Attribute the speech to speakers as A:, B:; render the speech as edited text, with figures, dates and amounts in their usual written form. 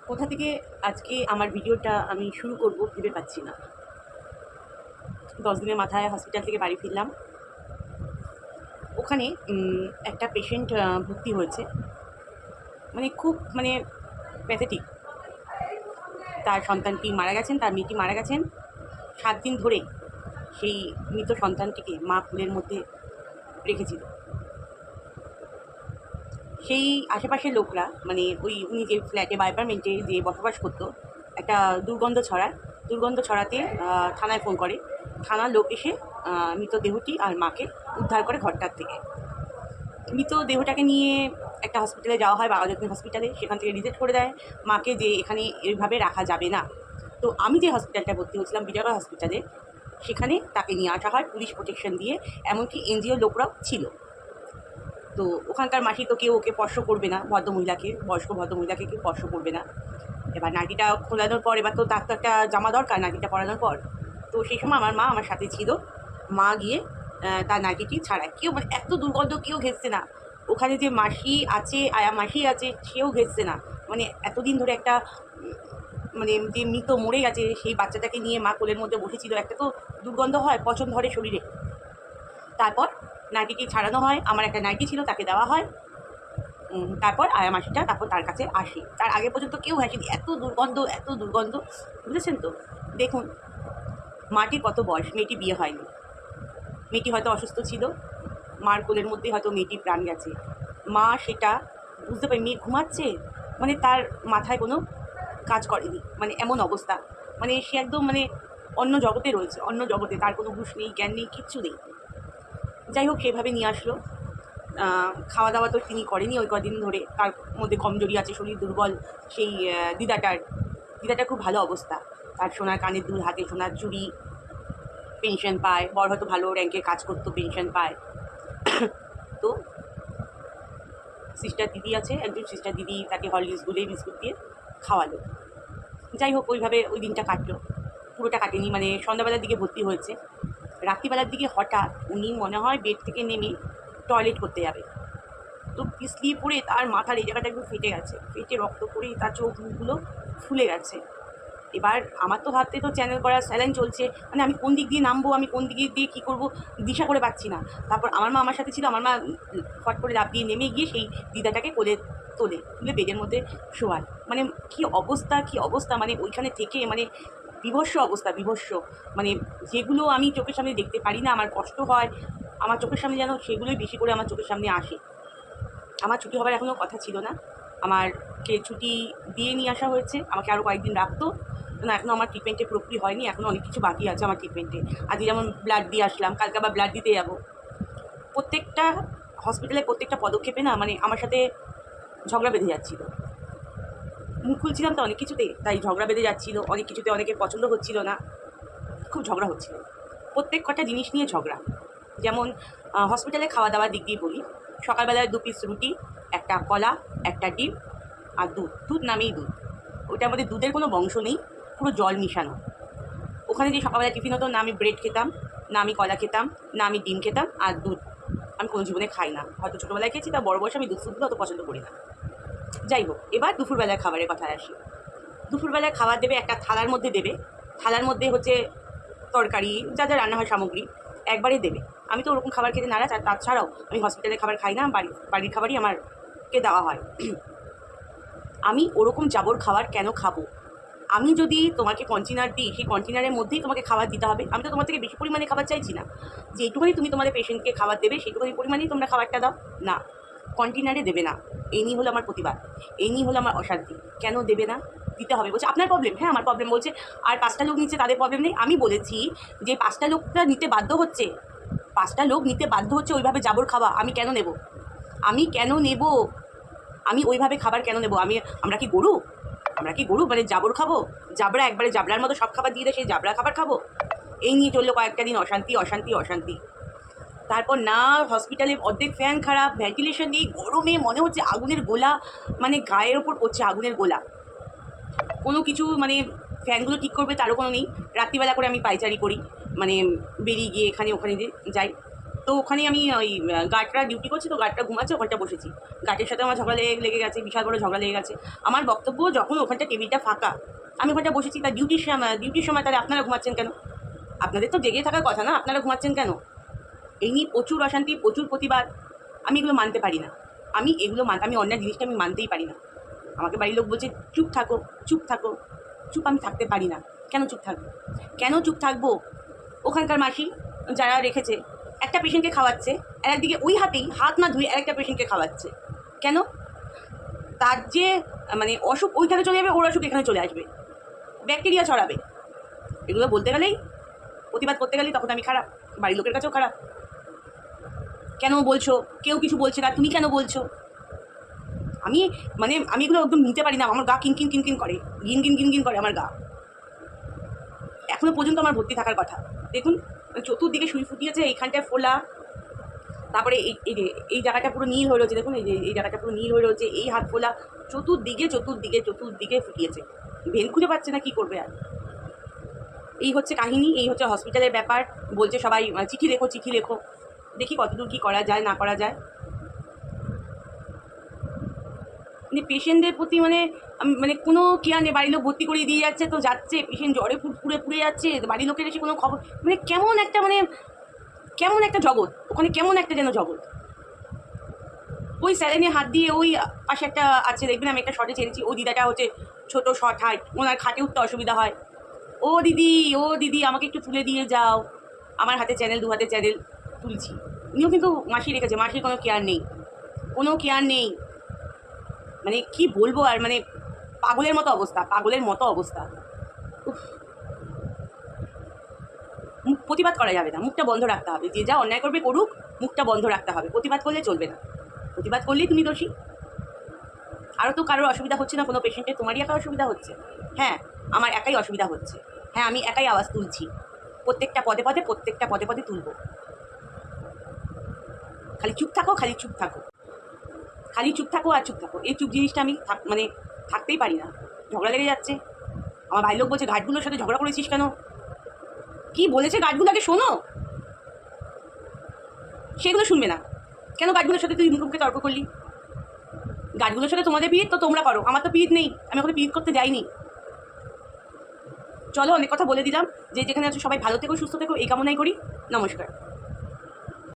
A: কোথা থেকে আজকে আমার ভিডিওটা আমি শুরু করব ভেবে পাচ্ছি না। 10 দিনের মাথায় হসপিটাল থেকে বাড়ি ফিরলাম। ওখানে একটা পেশেন্ট ভর্তি হয়েছে। খুব প্যাথেটিক। তার সন্তানটি মারা গেছেন, তার মেয়েটি মারা গেছেন। 7 দিন ধরে সেই মৃত সন্তানটিকে মা কোলের মধ্যে রেখেছিল। সেই আশেপাশের লোকরা উনি যে ফ্ল্যাটে বা অ্যাপার্টমেন্টে যে বসবাস করতো, একটা দুর্গন্ধ ছড়াতে থানায় ফোন করে। থানার লোক এসে মৃতদেহটি আর মাকে উদ্ধার করে ঘরটার থেকে। মৃতদেহটাকে নিয়ে একটা হসপিটালে যাওয়া হয়, বাঘাযতীন হসপিটালে। সেখান থেকে রিজেক্ট করে দেয় মাকে, যে এখানে এইভাবে রাখা যাবে না। তো আমি যে হসপিটালটায় ভর্তি হয়েছিলাম, বিজয়গড় হসপিটালে, সেখানে তাকে নিয়ে আসা হয় পুলিশ প্রোটেকশন দিয়ে। এমনকি এনজিওর লোকরাও ছিল। তো ওখানকার মাসি তো কেউ ওকে স্পর্শ করবে না, বয়স্ক ভদ্রমহিলাকে কেউ স্পর্শ করবে না। এবার নাইটিটা খোলানোর পর এবার তো তার তো একটা জামা দরকার নাইটিটা পরানোর পর। তো সেই সময় আমার মা আমার সাথে ছিল। মা গিয়ে তার নাইটিটি ছাড়ায়। কেউ এত দুর্গন্ধ, কেউ ঘেঁচছে না। ওখানে যে মাসি আছে, আয়া মাসি আছে, সেও ঘেঁচছে না। এতদিন ধরে একটা যে মৃত মরে গেছে সেই বাচ্চাটাকে নিয়ে মা কোলের মধ্যে বসেছিল। একটা তো দুর্গন্ধ হয়, পচন ধরে শরীরে। তারপর নাইটিটি ছাড়ানো হয়। আমার একটা নাইটি ছিল, তাকে দেওয়া হয়। তারপর আয়া মাসিটা তারপর তার কাছে আসে। তার আগে পর্যন্ত কেউ আসেনি। এত দুর্গন্ধ, বুঝেছেন তো? দেখুন, মাটির কত বয়স, মেয়েটি বিয়ে হয়নি। মেয়েটি হয়তো অসুস্থ ছিল, মার কোলের মধ্যেই হয়তো মেয়েটির প্রাণ গেছে। মা সেটা বুঝতে পারে। মেয়ে ঘুমাচ্ছে, তার মাথায় কোনো কাজ করেনি। এমন অবস্থা, সে একদম অন্য জগতে রয়েছে, অন্য জগতে। তার কোনো হুঁশ নেই, জ্ঞান নেই, কিচ্ছু নেই। যাই হোক, সেভাবে নিয়ে আসলো। খাওয়া দাওয়া তো তিনি করেনি ওই কদিন ধরে। তার মধ্যে কমজোরি আছে, শরীর দুর্বল। সেই দিদাটার খুব ভালো অবস্থা। তার সোনার কানের দুল, হাতে সোনার চুড়ি, পেনশন পায়। বড় হয়তো ভালো র্যাঙ্কে কাজ করতো, পেনশন পায়। তো সিস্টার দিদি আছে, একজন সিস্টার দিদি তাকে হরলিক্স গুলে বিস্কুট দিয়ে খাওয়ালো। যাই হোক, ওইভাবে ওই দিনটা কাটলো। পুরোটা কাটেনি, সন্ধ্যাবেলার দিকে ভর্তি হয়েছে। রাত্রিবেলার দিকে হঠাৎ উনি মনে হয় বেড থেকে নেমে টয়লেট করতে যাবে। তো পিছলিয়ে পড়ে তার মাথার এই জায়গাটা একটু ফেটে গেছে। ফেটে রক্ত পড়ে তার চোখ মুখগুলো ফুলে গেছে। এবার আমার তো হাতে তো চ্যানেল করা, স্যালাইন চলছে। আমি কোন দিক দিয়ে নামবো, আমি কোন দিকে দিয়ে কী করবো, দিশা করে পাচ্ছি না। তারপর আমার মা আমার সাথে ছিল। আমার মা ফট করে লাফ দিয়ে নেমে গিয়ে সেই দিদাটাকে তুলে বেডের মধ্যে শোয়ায়। কী অবস্থা, ওইখানে থেকে বিভৎস অবস্থা, বিভৎস। যেগুলো আমি চোখের সামনে দেখতে পারি না, আমার কষ্ট হয়। আমার চোখের সামনে যেন সেগুলোই বেশি করে আমার চোখের সামনে আসে। আমার ছুটি হবার এখনও কথা ছিল না। আমাকে ছুটি দিয়ে নিয়ে আসা হয়েছে। আমাকে আরও কয়েকদিন রাখতো না। এখনও আমার ট্রিটমেন্টে পুরোপুরি হয়নি। এখনও অনেক কিছু বাকি আছে আমার ট্রিটমেন্টে। আজকে যেমন ব্লাড দিয়ে আসলাম, কালকে আবার ব্লাড দিতে যাব। প্রত্যেকটা হসপিটালে প্রত্যেকটা পদক্ষেপে না আমার সাথে ঝগড়া বেঁধে যাচ্ছিল। মুখ খুলছিলাম তো অনেক কিছুতে, তাই ঝগড়া বেঁধে যাচ্ছিল। অনেক কিছুতে অনেকের পছন্দ হচ্ছিল না, খুব ঝগড়া হচ্ছিল। প্রত্যেক কটা জিনিস নিয়ে ঝগড়া। যেমন হসপিটালে খাওয়া দাওয়ার দিক দিয়ে বলি, সকালবেলায় 2 পিস রুটি, একটা কলা, একটা ডিম আর দুধ নামেই দুধ। ওইটার মধ্যে দুধের কোনো বংশ নেই, পুরো জল মিশানো। ওখানে যে সকালবেলা টিফিন হতো, না আমি ব্রেড খেতাম, না আমি কলা খেতাম, না আমি ডিম খেতাম, আর দুধ আমি কোনো জীবনে খাই না। হয়তো ছোটোবেলায় খেয়েছি, তা বড় বয়সে আমি দুধ অত পছন্দ করি না। যাই হোক, এবার দুপুরবেলার খাবারের কথায় আসি। দুপুরবেলায় খাবার দেবে, একটা থালার মধ্যে দেবে। থালার মধ্যে হচ্ছে তরকারি, যা যা রান্না হয় সামগ্রী একবারে দেবে। আমি তো ওরকম খাবার খেতে নারাজ। আর তাছাড়াও আমি হসপিটালের খাবার খাই না, বাড়ির খাবারই আমারকে দেওয়া হয়। আমি ওরকম জাবর খাবার কেন খাবো? আমি যদি তোমাকে কন্টেনার দিই, সেই কন্টেনারের মধ্যেই তোমাকে খাবার দিতে হবে। আমি তো তোমার থেকে বেশি পরিমাণে খাবার চাইছি না। যেটুকুনি তুমি তোমাদের পেশেন্টকে খাবার দেবে, সেইটুকুনি পরিমাণেই তোমরা খাবারটা দাও। না, কন্টেনারে দেবে না। এই নিয়ে হলো আমার প্রতিবাদ, এই নিয়ে হলো আমার অশান্তি। কেন দেবে না? দিতে হবে। বলছে আপনার প্রবলেম। হ্যাঁ, আমার প্রবলেম। বলছে আর 5টা লোক নিচ্ছে, তাদের প্রবলেম নেই। আমি বলেছি যে 5টা লোকটা নিতে বাধ্য হচ্ছে, 5টা লোক নিতে বাধ্য হচ্ছে ওইভাবে জাবর খাওয়া। আমি কেন নেব? আমি ওইভাবে খাবার কেন নেব? আমরা কি গরু? জাবর খাবো? জাবরা একবারে জাবলার মতো সব খাবার দিয়ে দেয়, সেই জাবরা খাবার খাবো? এই নিয়ে চললো কয়েকটা দিন অশান্তি। তারপর না, হসপিটালে অর্ধেক ফ্যান খারাপ, ভেন্টিলেশন নেই, গরমে মনে হচ্ছে আগুনের গোলা গায়ের ওপর পড়ছে, আগুনের গোলা। কোনো কিছু ফ্যানগুলো ঠিক করবে তারও কোনো নেই। রাত্রিবেলা করে আমি পায়চারি করি, বেরিয়ে গিয়ে এখানে ওখানে যাই। তো ওখানে আমি ওই গার্ডরা ডিউটি করছি, তো গার্ডরা ঘুমাচ্ছে, ওখানটা বসেছি। গার্ডের সাথে আমার ঝগড়া লেগে গেছে, বিশাল বড় ঝগড়া লেগে গেছে। আমার বক্তব্য, যখন ওখানটা টেবিলটা ফাঁকা, আমি ওখানটা বসেছি, তার ডিউটির সময় তাহলে আপনারা ঘুমাচ্ছেন কেন? আপনাদের তো জেগে থাকার কথা না, আপনারা ঘুমাচ্ছেন কেন? এই নিয়ে প্রচুর অশান্তি, প্রচুর প্রতিবাদ। আমি এগুলো মানতে পারি না। আমি অন্যায় জিনিসটা আমি মানতেই পারি না। আমাকে বাড়ির লোক বলছে চুপ থাকো, চুপ থাকো। চুপ আমি থাকতে পারি না। কেন চুপ থাকবো? কেন চুপ থাকবো? ওখানকার মাসি যারা রেখেছে, একটা পেশেন্টকে খাওয়াচ্ছে, আর একদিকে ওই হাত না ধুয়ে আরেকটা পেশেন্টকে খাওয়াচ্ছে। কেন? তার যে মানে অসুখ ওইখানে চলে যাবে, ওর অসুখ এখানে চলে আসবে, ব্যাকটেরিয়া ছড়াবে। এগুলো বলতে গেলেই, প্রতিবাদ করতে গেলেই তখন আমি খারাপ, বাড়ির লোকের কাছেও খারাপ। কেন বলছো? কেউ কিছু বলছে না, তুমি কেন বলছো? আমি এগুলো একদম নিতে পারি না। আমার গা কিনকিন কিনকিন করে, গিন করে আমার গা। এখনো পর্যন্ত আমার ভর্তি থাকার কথা। দেখুন, চতুর্দিকে সুই ফুটিয়েছে, এইখানটায় ফোলা, তারপরে এই জায়গাটা পুরো নীল হয়ে রয়েছে। দেখুন, এই জায়গাটা পুরো নীল হয়ে রয়েছে, এই হাত ফোলা, চতুর্দিকে ফুটিয়েছে। ভেন খুঁজে পাচ্ছে না, কি করবে আর। এই হচ্ছে কাহিনী, এই হচ্ছে হসপিটালের ব্যাপার। বলছে সবাই চিঠি লেখো। দেখি কতদূর কী করা যায় না করা যায়। মানে পেশেন্টদের প্রতি মানে কোনো কেয়ার নেই। বাড়ির লোক ভর্তি করিয়ে দিয়ে যাচ্ছে, তো যাচ্ছে, পেশেন্ট জ্বরে পুড়ে যাচ্ছে, বাড়ির লোকের এসে কোনো খবর। কেমন একটা জগৎ ওখানে, কেমন একটা যেন জগৎ। ওই স্যালাইনে হাত দিয়ে, ওই পাশে একটা আছে, দেখবেন আমি একটা শর্টে ছেড়েছি, ওই দিদাটা হচ্ছে ছোটো শর্ট হাইট, ওনার খাটে উঠতে অসুবিধা হয়। ও দিদি আমাকে একটু তুলে দিয়ে যাও। আমার হাতে চ্যানেল, 2 হাতে চ্যানেল, তুলছি। উনিও কিন্তু মাসি রেখেছে, মাসির কোনো কেয়ার নেই। মানে কি বলবো আর, মানে পাগলের মতো অবস্থা। প্রতিবাদ করা যাবে না, মুখটা বন্ধ রাখতে হবে। যে যা অন্যায় করবে করুক, মুখটা বন্ধ রাখতে হবে। প্রতিবাদ করলে চলবে না। প্রতিবাদ করলেই তুমি দোষী। আরও তো কারোর অসুবিধা হচ্ছে না, কোনো পেশেন্টের, তোমারই একা অসুবিধা হচ্ছে। হ্যাঁ, আমার একাই অসুবিধা হচ্ছে। হ্যাঁ, আমি একাই আওয়াজ তুলছি, প্রত্যেকটা পদে তুলব। খালি চুপ থাকো আর চুপ থাকো। এই চুপ জিনিসটা আমি থাকতেই পারি না। ঝগড়া লেগে যাচ্ছে। আমার ভাই লোক বলছে গার্ডগুলোর সাথে ঝগড়া করেছিস কেন? কি বলেছে গার্ডগুলো আগে শোনো, সেগুলো শুনবে না। কেন গার্ডগুলোর সাথে তুই মুখে তর্ক করলি? গার্ডগুলোর সাথে তোমাদের পিরিত তো তোমরা করো, আমার তো পিরিত নেই, আমি ওখানে পিরিত করতে যাইনি। চলো, অনেক কথা বলে দিলাম। যেখানে আছো সবাই ভালো থেকো, সুস্থ থেকো, এই কামনাই করি। নমস্কার।